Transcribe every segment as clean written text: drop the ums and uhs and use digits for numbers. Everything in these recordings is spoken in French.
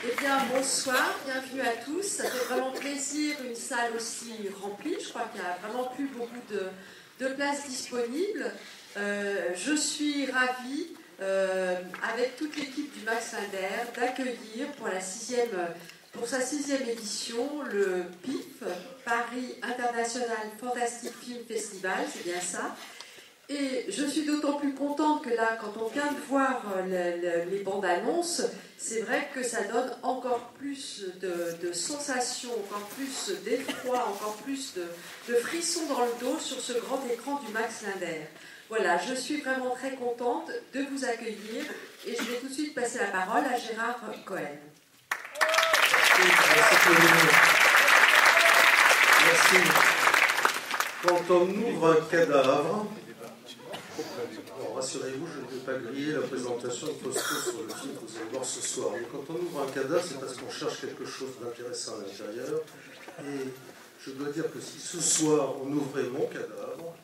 Eh bien, bonsoir, bienvenue à tous. Ça fait vraiment plaisir, une salle aussi remplie. Je crois qu'il n'y a vraiment plus beaucoup de places disponibles. Je suis ravie, avec toute l'équipe du Max Linder, d'accueillir pour sa sixième édition, le PIF, Paris International Fantastic Film Festival, c'est bien ça. Et je suis d'autant plus contente que là, quand on vient de voir les bandes annonces, c'est vrai que ça donne encore plus de sensations, encore plus d'effroi, encore plus de frissons dans le dos sur ce grand écran du Max Linder. Voilà, je suis vraiment très contente de vous accueillir et je vais tout de suite passer la parole à Gérard Cohen. Merci. Quand on ouvre un cadavre, alors rassurez-vous, je ne vais pas griller la présentation de Fausto sur le film que vous allez voir ce soir. Mais quand on ouvre un cadavre, c'est parce qu'on cherche quelque chose d'intéressant à l'intérieur. Et je dois dire que si ce soir on ouvrait mon cadavre,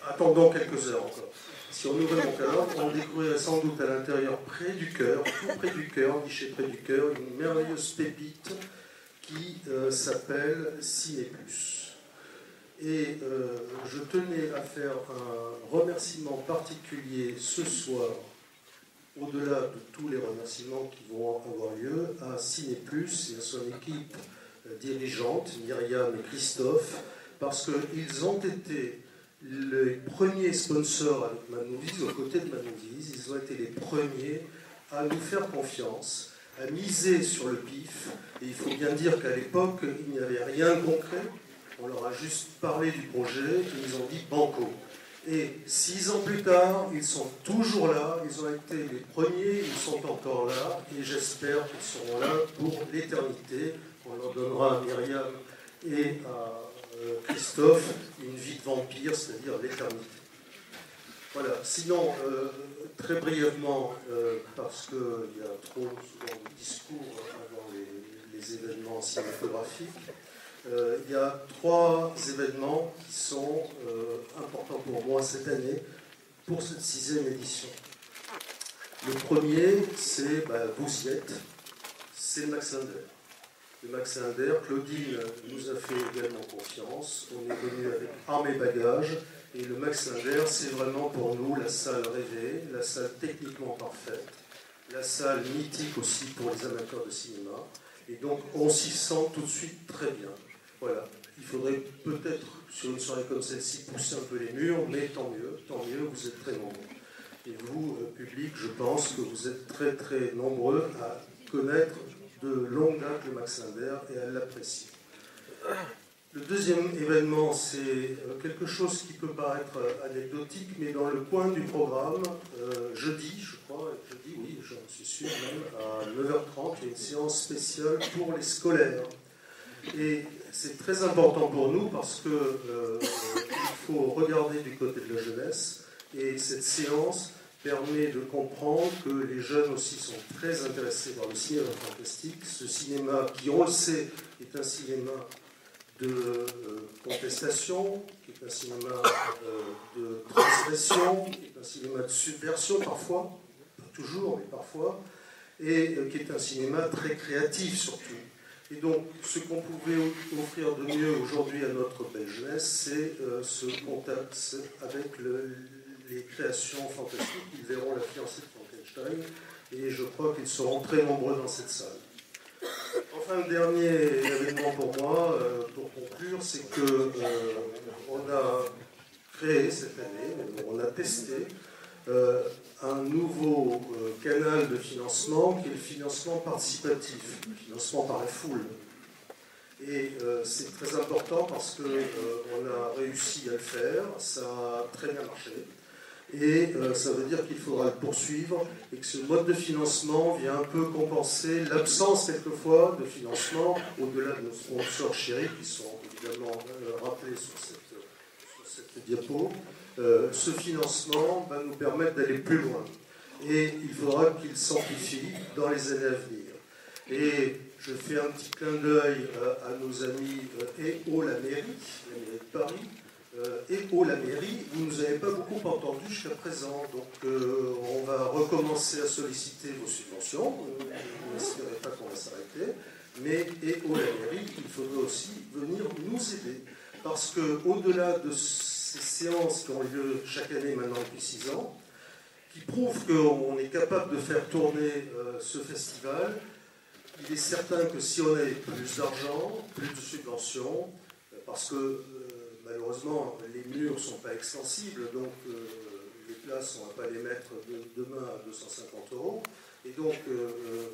attendons quelques heures encore. Si on ouvrait mon cadavre, on découvrirait sans doute à l'intérieur, près du cœur, tout près du cœur, guichet près du cœur, une merveilleuse pépite qui s'appelle Cinéplus. Et je tenais à faire un remerciement particulier ce soir, au-delà de tous les remerciements qui vont avoir lieu, à Cinéplus et à son équipe dirigeante, Myriam et Christophe, parce qu'ils ont été les premiers sponsors avec Mad Movies, aux côtés de Mad Movies. Ils ont été les premiers à nous faire confiance, à miser sur le PIF. Et il faut bien dire qu'à l'époque, il n'y avait rien de concret. On leur a juste parlé du projet et ils ont dit banco. Et 6 ans plus tard, ils sont toujours là, ils ont été les premiers, ils sont encore là, et j'espère qu'ils seront là pour l'éternité. On leur donnera à Myriam et à Christophe une vie de vampire, c'est-à-dire l'éternité. Voilà, sinon, très brièvement, parce qu'il y a trop souvent de discours avant les événements cinématographiques, il y a 3 événements qui sont importants pour moi cette année, pour cette 6e édition. Le premier, c'est vous y êtes, c'est le Max Linder. Le Max Linder, Claudine nous a fait également confiance, on est venu avec armes et bagages, et le Max Linder, c'est vraiment pour nous la salle rêvée, la salle techniquement parfaite, la salle mythique aussi pour les amateurs de cinéma, et donc on s'y sent tout de suite très bien. Voilà, il faudrait peut-être, sur une soirée comme celle-ci, pousser un peu les murs, mais tant mieux, vous êtes très nombreux. Et vous, public, je pense que vous êtes très très nombreux à connaître de longue date le Max Linder et à l'apprécier. Le deuxième événement, c'est quelque chose qui peut paraître anecdotique, mais dans le coin du programme, jeudi, oui, j'en suis sûr même, à 9h30, il y a une séance spéciale pour les scolaires. Et c'est très important pour nous parce qu'il faut regarder du côté de la jeunesse, et cette séance permet de comprendre que les jeunes aussi sont très intéressés par le cinéma fantastique. Ce cinéma qui, on le sait, est un cinéma de contestation, qui est un cinéma de transgression, qui est un cinéma de subversion parfois, pas toujours, mais parfois, et qui est un cinéma très créatif surtout. Et donc, ce qu'on pouvait offrir de mieux aujourd'hui à notre belle jeunesse, c'est ce contact avec les créations fantastiques. Ils verront La fiancée de Frankenstein, et je crois qu'ils seront très nombreux dans cette salle. Enfin, le dernier événement pour moi, pour conclure, c'est qu'on a créé cette année, on a testé un nouveau canal de financement qui est le financement participatif, le financement par la foule. Et c'est très important parce qu'on a réussi à le faire, ça a très bien marché. Et ça veut dire qu'il faudra le poursuivre et que ce mode de financement vient un peu compenser l'absence quelquefois de financement au-delà de nos sponsors chéris qui sont évidemment rappelés sur cette diapo. Ce financement va nous permettre d'aller plus loin et il faudra qu'il s'amplifie dans les années à venir. Et je fais un petit clin d'œil à nos amis et la mairie de Paris, et haut la mairie, vous ne nous avez pas beaucoup entendu jusqu'à présent. Donc on va recommencer à solliciter vos subventions. Vous n'espérez pas qu'on va s'arrêter. Mais et haut la mairie, il faudrait aussi venir nous aider. Parce qu'au-delà de ces séances qui ont lieu chaque année maintenant depuis 6 ans, qui prouvent qu'on est capable de faire tourner ce festival, il est certain que si on avait plus d'argent, plus de subventions, parce que malheureusement les murs ne sont pas extensibles, donc les places on ne va pas les mettre demain à 250 €, et donc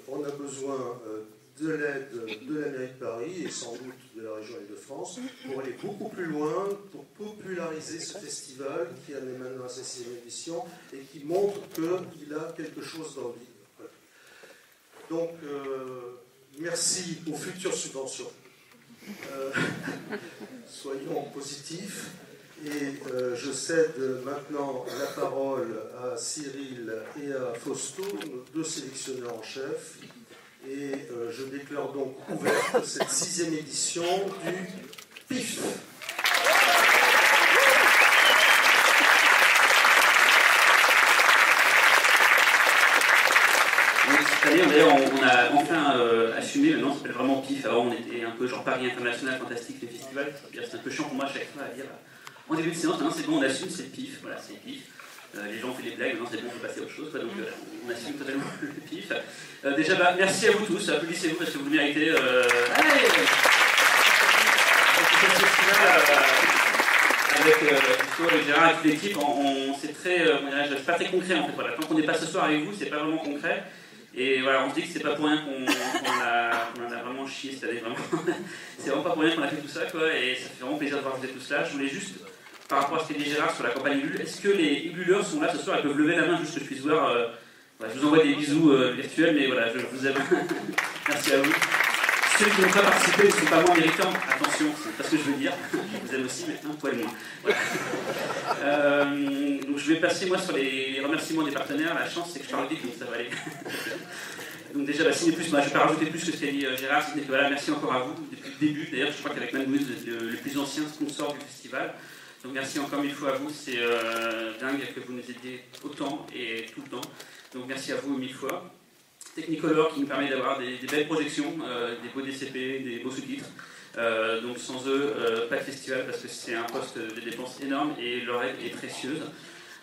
on a besoin de l'aide de la mairie de Paris et sans doute de la région Île-de-France pour aller beaucoup plus loin, pour populariser ce festival qui en est maintenant à sa 6e édition et qui montre qu'il a quelque chose dans le vide. Donc, merci aux futures subventions. Soyons positifs. Et je cède maintenant la parole à Cyril et à Fausto, nos 2 sélectionneurs en chef. Et je déclare donc ouverte cette 6e édition du PIF. Cette année, d'ailleurs, on a enfin assumé, maintenant ça s'appelle vraiment PIF. Avant, on était un peu genre Paris International Fantastique, le festival. C'est un peu chiant pour moi à chaque fois à dire en début de séance. Maintenant, c'est bon, on assume, c'est PIF. Voilà, c'est PIF. Les gens ont fait des blagues, maintenant c'est bon, on peut passer à autre chose. Donc on assume totalement le PIF. Déjà, merci à vous tous. Applaudissez-vous parce que vous le méritez. Avec Gérard et toute l'équipe, c'est pas très concret en fait. Voilà. Tant qu'on n'est pas ce soir avec vous, c'est pas vraiment concret. Et voilà, on se dit que c'est pas pour rien qu'on en a vraiment chié cette année. C'est vraiment pas pour rien qu'on a fait tout ça, quoi. Et ça fait vraiment plaisir de voir que vous êtes tous là. Je voulais juste, par rapport à ce qu'a dit Gérard sur la campagne Ulule, est-ce que les Ululeurs sont là ce soir? Ils peuvent lever la main juste que je puisse voir. Voilà, je vous envoie des bisous virtuels, mais voilà, je vous aime. Merci à vous. Ceux qui n'ont pas participé ne sont pas moins méritants. Attention, c'est pas ce que je veux dire. Je vous aime aussi, mais un poil moins. Voilà. Donc je vais passer moi sur les remerciements des partenaires. La chance c'est que je parle vite, donc ça va aller. Donc déjà, signez plus, moi je ne vais pas rajouter plus que ce qu'a dit Gérard, c'est que voilà, merci encore à vous depuis le début. D'ailleurs, je crois qu'avec Manouise, vous êtes le plus ancien sponsor du festival. Donc merci encore 1000 fois à vous, c'est dingue que vous nous aidiez autant et tout le temps. Donc merci à vous 1000 fois. Technicolor qui nous permet d'avoir des belles projections, des beaux DCP, des beaux sous-titres. Donc sans eux, pas de festival parce que c'est un poste de dépenses énorme et leur aide est précieuse.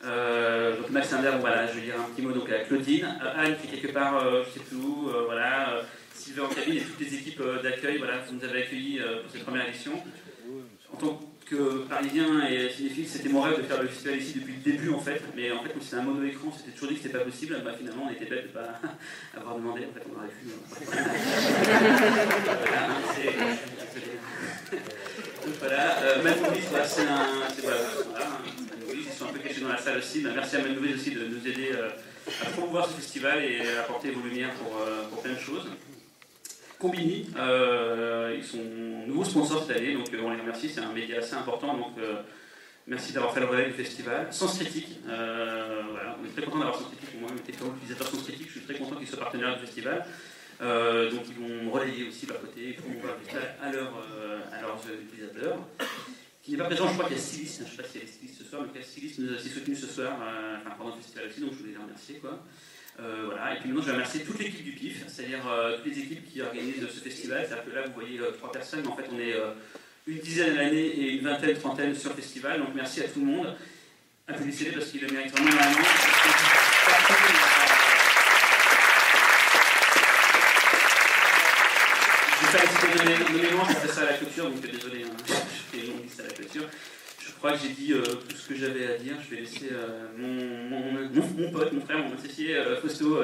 Donc Max Inder, voilà, je vais dire un petit mot donc, à Claudine, Anne qui est quelque part, je ne sais plus où, voilà, Sylvain en cabine et toutes les équipes d'accueil, voilà, vous nous avez accueillis pour cette première édition. En tant que parisien et cinéphile, c'était mon rêve de faire le festival ici depuis le début en fait, mais en fait comme c'était un mono-écran, c'était toujours dit que c'était pas possible, bah, finalement on était bête de ne pas avoir demandé, en fait on aurait pu. Donc voilà, Manouise, voilà, ils sont un peu cachés dans la salle aussi. Merci à Manouise aussi de nous aider à promouvoir ce festival et à apporter vos lumières pour plein de choses. Combini, ils sont nouveaux sponsors cette année, donc on les remercie, c'est un média assez important, donc merci d'avoir fait le relais du festival. Sens Critique, voilà, on est très content d'avoir Sens Critique, moi-même j'étais utilisateur Sens Critique, je suis très content qu'ils soient partenaires du festival. Donc ils vont relayer aussi leur côté et promouvoir le festival à leurs utilisateurs. Qui n'est pas présent, je crois qu'il y a Stylist, je ne sais pas s'il y a des stylistes ce soir, mais il y a Stylist nous a aussi soutenu ce soir, pendant le festival aussi, donc je voulais les remercier, quoi. Voilà. Et puis maintenant je vais remercier toute l'équipe du PIF, c'est-à-dire toutes les équipes qui organisent ce festival, c'est-à-dire que là vous voyez 3 personnes, mais en fait on est une dizaine à l'année et une vingtaine, trentaine sur le festival, donc merci à tout le monde. Applaudissez-les parce qu'ils le méritent vraiment énormément. Je vais pas hésiter nommément, je ferai ça à la clôture, donc désolé, je fais une longue liste à la clôture. Je crois que j'ai dit tout ce que j'avais à dire. Je vais laisser mon pote, mon frère, mon associé Fausto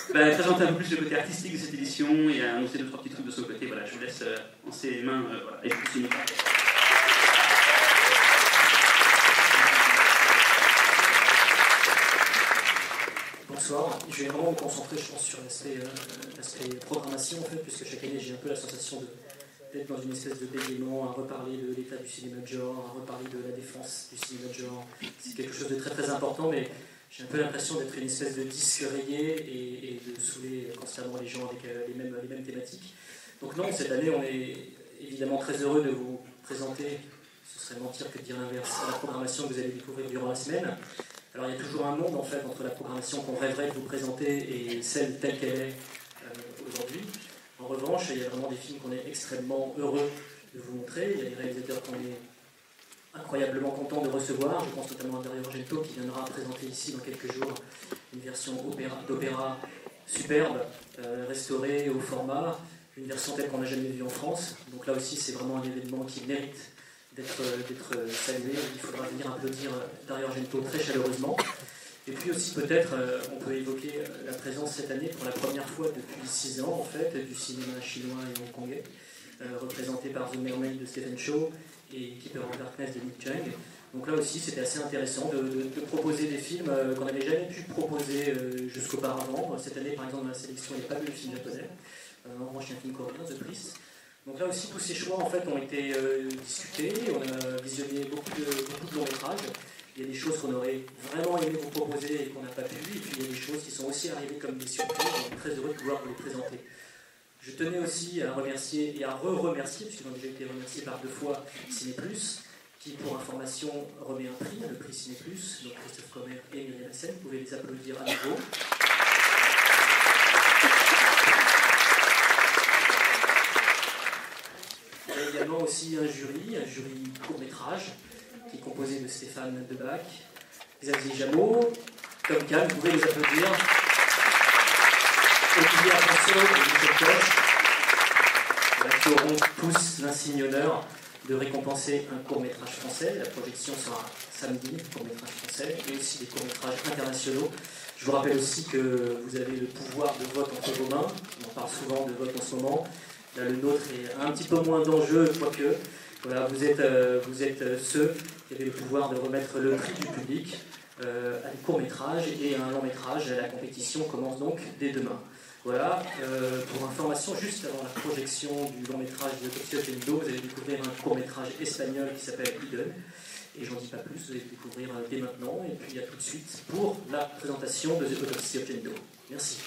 présenter un peu plus le côté artistique de cette édition et annoncer 2-3 petits trucs de son côté. Voilà, je vous laisse en ses mains voilà, et je vous signe. Bonsoir, je vais vraiment me concentrer, je pense, sur l'aspect programmation, en fait, puisque chaque année j'ai un peu la sensation d'être dans une espèce de bégaiement, à reparler de l'état du cinéma de genre, à reparler de la défense du cinéma de genre. C'est quelque chose de très très important, mais j'ai un peu l'impression d'être une espèce de disque rayé et de saouler constamment les gens avec les mêmes thématiques. Donc non, cette année on est évidemment très heureux de vous présenter ce serait mentir que de dire l'inverse, à la programmation que vous allez découvrir durant la semaine. Alors il y a toujours un monde en fait entre la programmation qu'on rêverait de vous présenter et celle telle qu'elle est aujourd'hui. En revanche, il y a vraiment des films qu'on est extrêmement heureux de vous montrer. Il y a des réalisateurs qu'on est incroyablement contents de recevoir. Je pense notamment à Dario Argento qui viendra présenter ici dans quelques jours une version d'opéra superbe, restaurée au format, une version telle qu'on n'a jamais vue en France. Donc là aussi, c'est vraiment un événement qui mérite d'être salué. Il faudra venir applaudir Dario Argento très chaleureusement. Et puis aussi peut-être, on peut évoquer la présence cette année, pour la première fois depuis 6 ans en fait, du cinéma chinois et hongkongais, représenté par The Mermaid de Stephen Chow et Keeper of Darkness de Nick Chung. Donc là aussi, c'était assez intéressant de proposer des films qu'on n'avait jamais pu proposer jusqu'auparavant. Cette année, par exemple, dans la sélection, il n'y a pas de film japonais. En revanche, il y a un film coréen, The Priest. Donc là aussi, tous ces choix en fait, ont été discutés. On a visionné beaucoup de longs métrages. Il y a des choses qu'on aurait vraiment aimé vous proposer et qu'on n'a pas pu. Et puis il y a des choses qui sont aussi arrivées comme des surprises. On est très heureux de pouvoir vous les présenter. Je tenais aussi à remercier et à re-remercier, puisqu'ils ont déjà été remerciés par 2 fois, Cinéplus, qui, pour information, remet un prix, le prix Cinéplus. Donc Christophe Commer et Myriam Hassen, vous pouvez les applaudir à nouveau. Il y a également aussi un jury court-métrage, qui est composé de Stéphane Debac, Xavier Jameau, Tom Kahn, vous pouvez les applaudir. Olivier Afonso et Michel Koch, qui auront tous l'insigne honneur de récompenser un court-métrage français. La projection sera samedi, court-métrage français, et aussi des courts-métrages internationaux. Je vous rappelle aussi que vous avez le pouvoir de vote entre vos mains. On parle souvent de vote en ce moment. Là, le nôtre est un petit peu moins d'enjeu, quoique. Voilà, vous êtes ceux qui avez le pouvoir de remettre le prix du public à des courts-métrages et à un long-métrage. La compétition commence donc dès demain. Voilà, pour information, juste avant la projection du long-métrage de Toxio Gendo, vous allez découvrir un court-métrage espagnol qui s'appelle Hidden. Et j'en dis pas plus, vous allez le découvrir dès maintenant. Et puis à tout de suite pour la présentation de The Toxio Gendo. Merci.